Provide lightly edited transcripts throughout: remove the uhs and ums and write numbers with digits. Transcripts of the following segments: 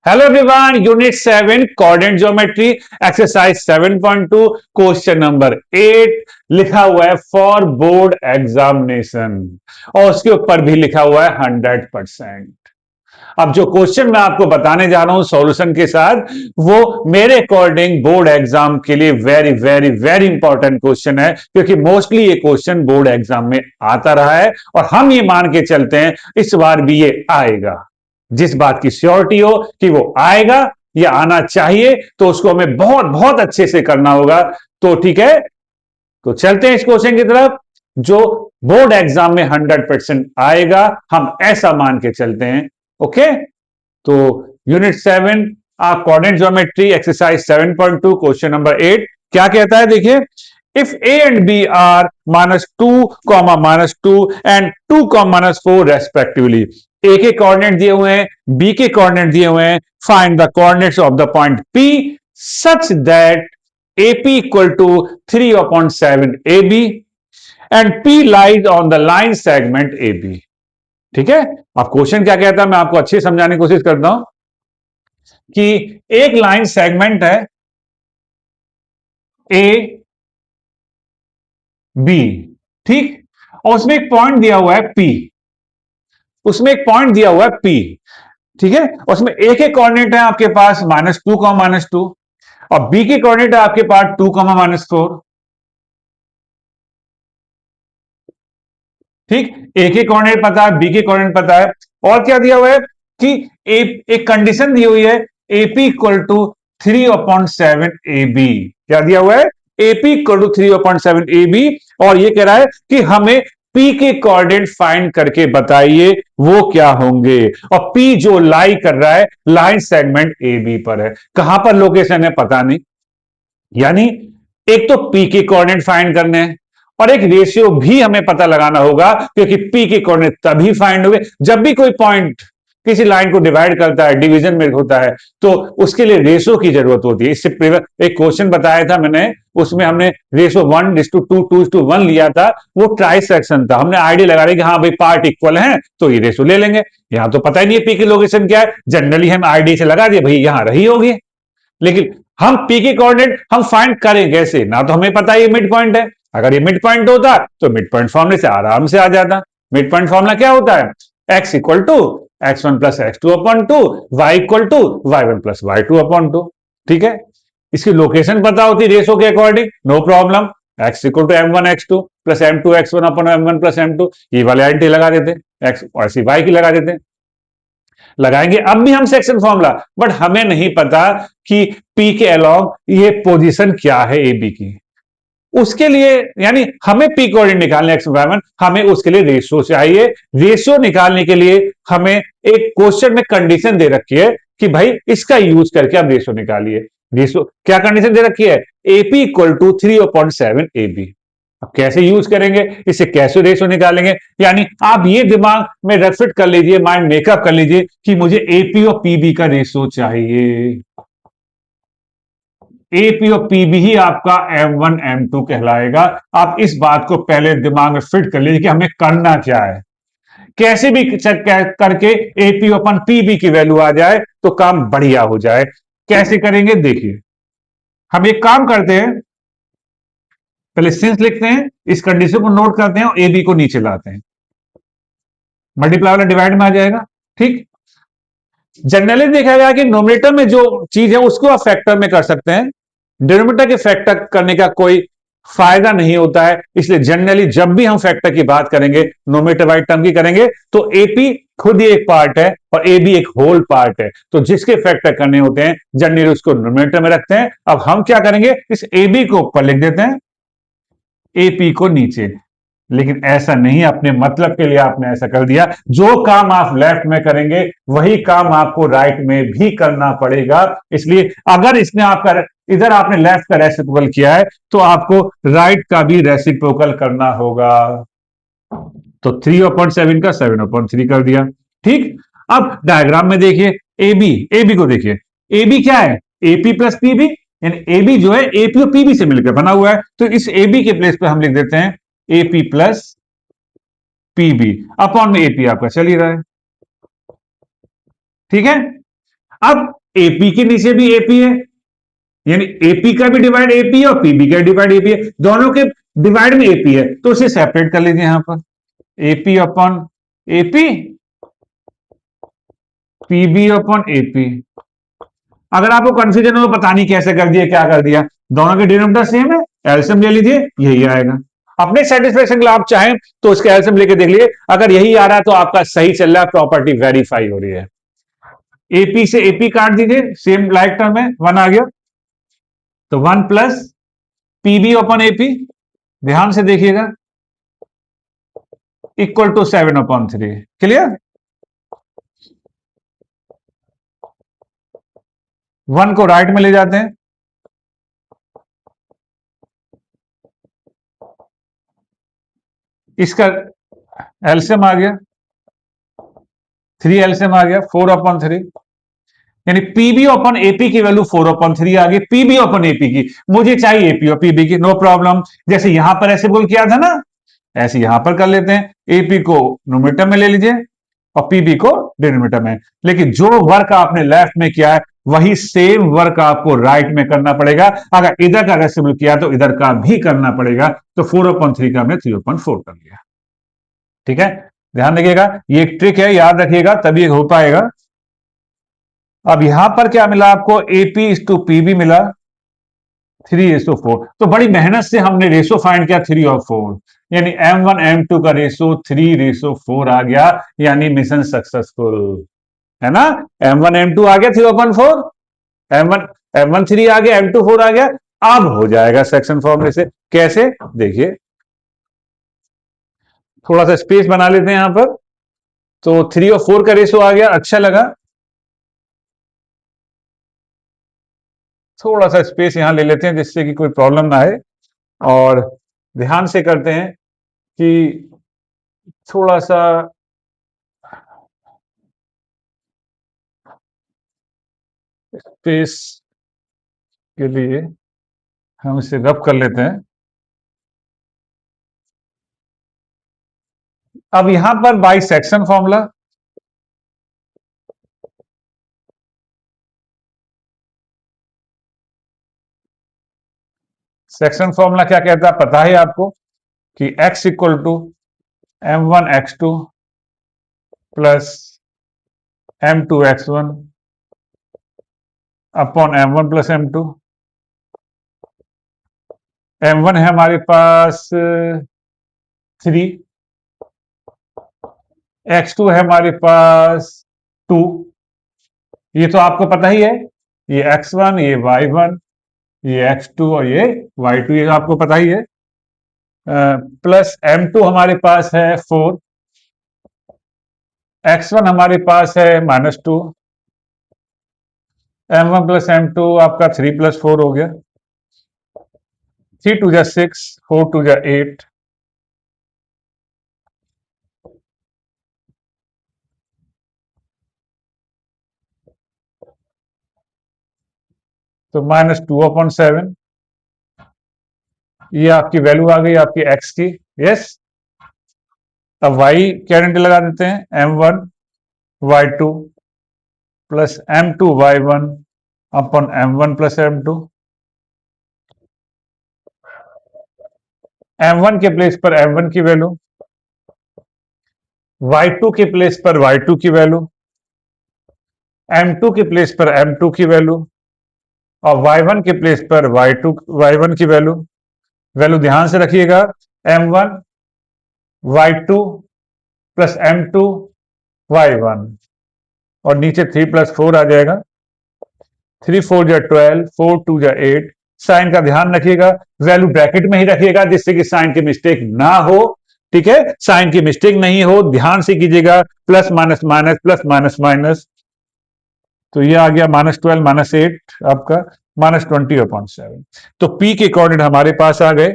Hello everyone, unit 7 coordinate geometry exercise 7.2 question number 8 लिखा हुआ है फॉर बोर्ड एग्जामिनेशन और उसके ऊपर भी लिखा हुआ है 100%। अब जो क्वेश्चन मैं आपको बताने जा रहा हूं सॉल्यूशन के साथ, वो मेरे अकॉर्डिंग बोर्ड एग्जाम के लिए very very very important question है, क्योंकि मोस्टली ये क्वेश्चन बोर्ड एग्जाम में आता रहा है और हम ये मान के चलते हैं इस बार भी ये आएगा। जिस बात की श्योरिटी हो कि वो आएगा या आना चाहिए, तो उसको हमें बहुत बहुत अच्छे से करना होगा। तो ठीक है, तो चलते हैं इस क्वेश्चन की तरफ जो बोर्ड एग्जाम में 100% आएगा, हम ऐसा मान के चलते हैं। ओके, तो unit 7 coordinate geometry exercise 7.2 question number 8 क्या कहता है, देखिए। If A and B are -2, -2 एंड 2, -4 रेस्पेक्टिवली, ए के कोऑर्डिनेट दिए हुए हैं, बी के कोऑर्डिनेट दिए हुए हैं, find the coordinates of the point P such that AP equal to 3/7 AB and P lies on the line segment AB। ठीक है, अब क्वेश्चन क्या कहता है, मैं आपको अच्छे समझाने की कोशिश करता हूं कि एक लाइन सेगमेंट है ए बी, ठीक, और उसमें एक पॉइंट दिया हुआ है पी, उसमें एक पॉइंट दिया हुआ है पी, ठीक है। उसमें ए के कोऑर्डिनेट है आपके पास -2, -2 और बी के कोऑर्डिनेट है आपके पास 2, -4। ठीक, ए के कोऑर्डिनेट पता है, बी के कोऑर्डिनेट पता है, और क्या दिया हुआ है कि एक कंडीशन दी हुई है एपी इक्वल टू 3/7 AB। क्या दिया हुआ है, एपी इक्वल टू 3/7 AB, और ये कह रहा है कि हमें पी के कोऑर्डिनेट फाइंड करके बताइए वो क्या होंगे। और पी जो लाई कर रहा है लाइन सेगमेंट ए बी पर है, कहां पर लोकेशन है पता नहीं, यानी एक तो पी के कोऑर्डिनेट फाइंड करने हैं और एक रेशियो भी हमें पता लगाना होगा, क्योंकि पी के कोऑर्डिनेट तभी फाइंड होंगे जब भी कोई पॉइंट किसी लाइन को डिवाइड करता है, डिवीजन में होता है, तो उसके लिए रेशियो की जरूरत होती है। इससे एक क्वेश्चन बताया था मैंने, उसमें हमने रेशियो 1:2, 2:1 लिया था, वो ट्राई सेक्शन था। हमने आइडिया लगा रहे कि हाँ भाई पार्ट इक्वल है तो ये रेशियो ले लेंगे। यहां तो पता ही नहीं है पी की लोकेशन क्या है, जनरली हम आइडिया से लगा दिए भाई यहां रही होगी, लेकिन हम पी के कोऑर्डिनेट हम फाइंड करें कैसे, ना तो हमें पता है ये मिड पॉइंट है। अगर ये मिड पॉइंट होता तो मिड पॉइंट फॉर्मूले से आराम से आ जाता। मिड पॉइंट फॉर्मूला क्या होता है, x equal to x1 plus x2/2, y equal to y1 plus y2/2। ठीक है, इसकी लोकेशन पता होती रेशो के according, no problem. x equal to m1x2 plus m2x1/m1 plus m2, ये वाले आइडेंटिटी लगा देते, x ऐसी y की लगा देते, लगाएंगे अब भी हम सेक्शन फॉर्मूला, बट हमें नहीं पता कि पी के अलॉन्ग ये पोजीशन क्या है ए बी की। उसके लिए यानी हमें पी कोऑर्डिनेट निकालने x1, हमें उसके लिए रेशियो चाहिए। रेशियो निकालने के लिए हमें एक क्वेश्चन में कंडीशन दे रखी है कि भाई इसका यूज करके आप रेशियो निकालिए। रेशियो क्या कंडीशन दे रखी है, एपी इक्वल टू 3/7 AB। अब कैसे यूज करेंगे, इसे कैसे रेशियो निकालेंगे, यानी आप ये दिमाग में रेफिट कर लीजिए, माइंड मेकअप कर लीजिए कि मुझे एपी और पीबी का रेशियो चाहिए। एपी और पीबी ही आपका M1 M2 कहलाएगा। आप इस बात को पहले दिमाग में फिट कर लीजिए कि हमें करना क्या है। कैसे भी चेक करके एपी अपन पीबी की वैल्यू आ जाए तो काम बढ़िया हो जाए। कैसे करेंगे देखिए, हम एक काम करते हैं, पहले सिंस लिखते हैं, इस कंडीशन को नोट करते हैं और ए बी को नीचे लाते हैं, मल्टीप्लाई वाला डिवाइड में आ जाएगा। ठीक, जनरली देखा गया कि नोमिनेटर में जो चीज है उसको आप फैक्टर में कर सकते हैं, डिनोमिनेटर के फैक्टर करने का कोई फायदा नहीं होता है। इसलिए जनरली जब भी हम फैक्टर की बात करेंगे नोमिनेटर वाइड टर्म की करेंगे तो एपी खुद ही एक पार्ट है और ए बी एक होल पार्ट है, तो जिसके फैक्टर करने होते हैं जनरली उसको नोमिनेटर में रखते हैं। अब हम क्या करेंगे, इस ए बी को ऊपर लिख देते हैं, एपी को नीचे। लेकिन ऐसा नहीं, अपने मतलब के लिए आपने ऐसा कर दिया। जो काम आप लेफ्ट में करेंगे वही काम आपको राइट में भी करना पड़ेगा। इसलिए अगर इसने आपका इधर आपने लेफ्ट का रेसिप्रोकल किया है तो आपको राइट का भी रेसिप्रोकल करना होगा। तो 3/7 का 7/3 कर दिया। ठीक, अब डायग्राम में देखिए एबी को देखिए, एबी क्या है, एपी प्लस पीबी, यानी एबी जो है एपी और पीबी से मिलकर बना हुआ है। तो इस एबी के प्लेस पे हम लिख देते हैं एपी प्लस पीबी, अपॉन में एपी आपका चल ही रहा है। ठीक है, अब एपी के नीचे भी एपी है, यानी एपी का भी डिवाइड एपी है और पीबी का डिवाइड एपी है, दोनों के डिवाइड में एपी है, तो उसे सेपरेट कर लीजिए यहां पर, AP upon AP, PB upon AP. अगर आपको कंफ्यूजन हो पता नहीं कैसे कर दिया क्या कर दिया, दोनों के डिनोमिनेटर सेम है, एलसीएम ले लीजिए, यही आएगा। अपने सेटिस्फेक्शन के लिए आप चाहें तो इसका एलसीएम लेके देख लीजिए, अगर यही आ रहा है तो आपका सही चल रहा है, प्रॉपर्टी वेरीफाई हो रही है। एपी से एपी काट दीजिए, सेम लाइक टर्म में 1 आ गया, तो 1 प्लस पीबी अपॉन एपी, ध्यान से देखिएगा, इक्वल टू 7/3। क्लियर? 1 को राइट में ले जाते हैं, इसका एलसीएम आ गया, 3 एलसीएम आ गया, 4/3, यानी पीबी अपॉन एपी की वैल्यू 4/3 आ गई, पीबी अपॉन एपी की, मुझे चाहिए एपी और पीबी की, नो प्रॉब्लम। जैसे यहां पर ऐसे बोल किया था ना, ऐसे यहां पर कर लेते हैं, एपी को न्यूमरेटर में ले लीजिए और पीबी को डिनोमिनेटर में। लेकिन जो वर्क आपने लेफ्ट में किया है वही सेम वर्क आपको राइट में करना पड़ेगा, अगर इधर का रेसिबल किया तो इधर का भी करना पड़ेगा, तो 4/3 का हमने 3/4 कर लिया। ठीक है, ध्यान रखिएगा, ये एक ट्रिक है, याद रखिएगा तभी हो पाएगा। अब यहां पर क्या मिला आपको, एपी इज टू पीबी मिला 3:4, तो बड़ी मेहनत से हमने रेशो फाइंड किया 3 और 4, यानी M1 M2 का रेशो 3:4 आ गया, यानी मिशन सक्सेसफुल, है ना। M1 M2 आ गया 3/4, M1 M1 3 आ गया, M2 4 आ गया। अब हो जाएगा सेक्शन फॉर्मूले से, कैसे देखिए, थोड़ा सा स्पेस बना लेते हैं यहां पर, तो 3 और 4 का रेशो आ गया, अच्छा लगा, थोड़ा सा स्पेस यहां ले लेते हैं जिससे कि कोई प्रॉब्लम ना आए, और ध्यान से करते हैं कि थोड़ा सा स्पेस के लिए हम इसे रब कर लेते हैं। अब यहां पर by section formula, section formula क्या कहता है पता है आपको, कि x equal to M1 x2 plus M2 x1 upon M1 plus M2। M1 है हमारे पास 3, x2 है हमारे पास 2, ये तो आपको पता ही है, ये x1, ये y1, ये x2 और ये y2, ये आपको पता ही है। प्लस M2 हमारे पास है 4, x1 हमारे पास है -2, M1 प्लस M2 आपका 3 + 4 हो गया, 3 2 6, 4 2 8, तो -2/7, ये आपकी वैल्यू आ गई आपकी x की। यस, अब y क्या आइडेंटिटी लगा देते हैं, M1 y2 plus M2 y1 upon M1 plus M2। M1 के प्लेस पर M1 की वैल्यू, Y2 के प्लेस पर Y2 की वैल्यू, M2 के प्लेस पर M2 की वैल्यू, और Y1 के प्लेस पर Y1 की वैल्यू। वैल्यू ध्यान से रखिएगा, M1 Y2 plus M2 Y1, और नीचे 3 + 4 आ जाएगा, 3 4 12, 4 2 8। साइन का ध्यान रखिएगा, वैल्यू ब्रैकेट में ही रखिएगा जिससे कि साइन की मिस्टेक ना हो। ठीक है, साइन की मिस्टेक नहीं हो, ध्यान से कीजिएगा, plus minus minus plus minus minus, तो ये आ गया -12 -8 आपका -20/7। तो P के कोऑर्डिनेट हमारे पास आ गए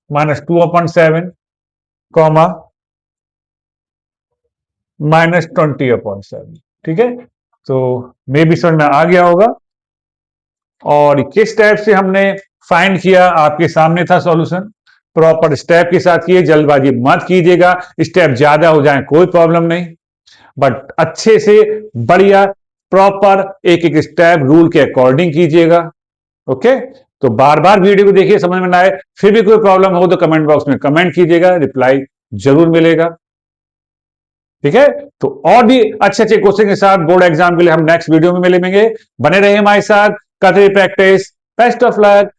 -2/7 कॉमा -20/7। ठीक है, तो मे भी समझ में आ गया होगा। और किस टाइप से हमने फाइंड किया, आपके सामने था सॉल्यूशन, प्रॉपर स्टेप के साथ किए, जल्दबाजी मत कीजिएगा, स्टेप ज्यादा हो जाए कोई प्रॉब्लम नहीं। बट अच्छे से बढ़िया प्रॉपर एक एक स्टेप रूल के अकॉर्डिंग कीजिएगा। ओके, तो बार बार वीडियो को देखिए, समझ में ना आए फिर भी कोई प्रॉब्लम हो तो कमेंट बॉक्स में कमेंट कीजिएगा, रिप्लाई जरूर मिलेगा। ठीक है, तो और भी अच्छे अच्छे क्वेश्चन के साथ बोर्ड एग्जाम के लिए हम नेक्स्ट वीडियो में मिलेंगे। बने रहिए हमारे साथ, करते रहिए प्रैक्टिस। Best of luck.